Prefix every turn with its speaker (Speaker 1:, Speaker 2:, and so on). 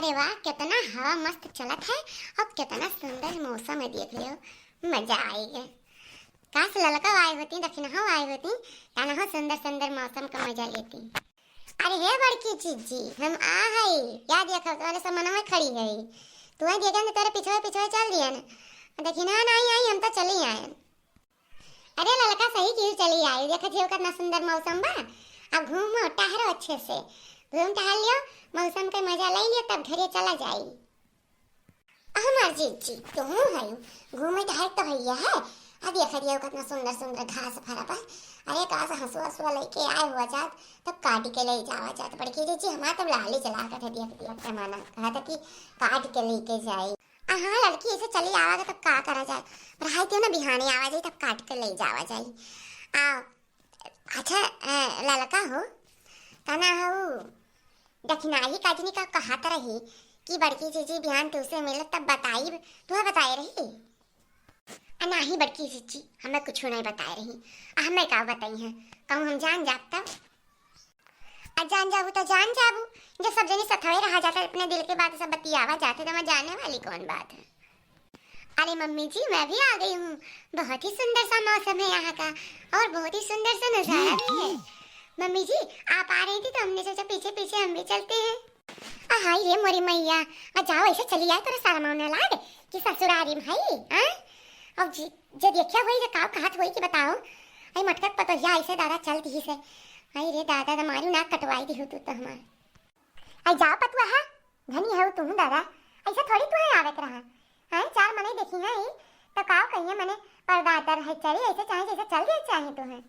Speaker 1: अरे वाह, कितना हवा मस्त चलत है और कितना सुंदर मौसम है। देख लियो, मजा आएगा। काश ललका आए होती, दक्षिणा आए होती, ताना सुंदर सुंदर मौसम का मजा लेती। अरे हे बड़की चीजी, हम आ हई। क्या देखा तुम्हारे सामने में खड़ी है? तू है देखा तेरे पीछे पीछे चल दिया ना। दक्षिणा नहीं आई, हम तो चली आए। अरे ललका सही क्यों चली आई? देखा थियो कितना सुंदर मौसम बा। अब घूमो टहरो अच्छे से, घूम टहल लियो, मौसम का मजा ले लियो, तब घरे चला जाई। हमार जीजी तुम है घूमे टहल तो भैया है। अब देखा दियो कितना सुंदर सुंदर घास फरा बा। अरे काश हंसुआ हंसुआ लेके आए हुआ जात तब काट के ले जावा जात। बड़की जीजी हमारा तब लाली चला कर देख दिया पैमाना, कहा था कि काट के लेके जाए। हाँ लड़की ऐसे चली आवागा तब का करा जाए, पढ़ाई क्यों ना बिहाने आवा जाए तब काट के ले जावा जाए। आ अच्छा ललका हो तना हो दक्षिणाही काजनी का कहा तो रही कि बड़की जीजी बिहान तुझसे मिले तब बताई, तुम्हें बताए रही? नहीं बड़की जीजी हमें कुछ नहीं बताए रही। हमें क्या बताई है? कहूँ हम जान जाब तब जान जाबू तो जान जाबू। जब सब जने सथवे रहा जाता अपने दिल के बात सब बतियावा जाते तो मैं जाने वाली कौन बात है। अरे मम्मी जी मैं भी आ गई हूँ। बहुत ही सुंदर सा मौसम है यहाँ का और बहुत ही सुंदर सा नजारा भी है। मम्मी जी आप आ रही थी तो हमने सोचा पीछे पीछे हम भी चलते हैं। हाय रे मोरी मैया, जाओ ऐसे चली आए तेरा सारा मौना लाग कि ससुरारी भाई। हां अब जी जे देखिया वही जे काव कहत होई कि बताओ। आई मटकत पतोहिया ऐसे दादा चलती ही से। हाय रे दादा मारू ना कटवाई दी हो तू तो हमार। आई जाओ पतुआ है धनी है तू दादा, ऐसा थोड़ी तू है आवत रहा। हां चार मने देखी है तो काव कहिए मने पर्दा दर है चली ऐसे चाहे जैसे चल जाए चाहे तो है।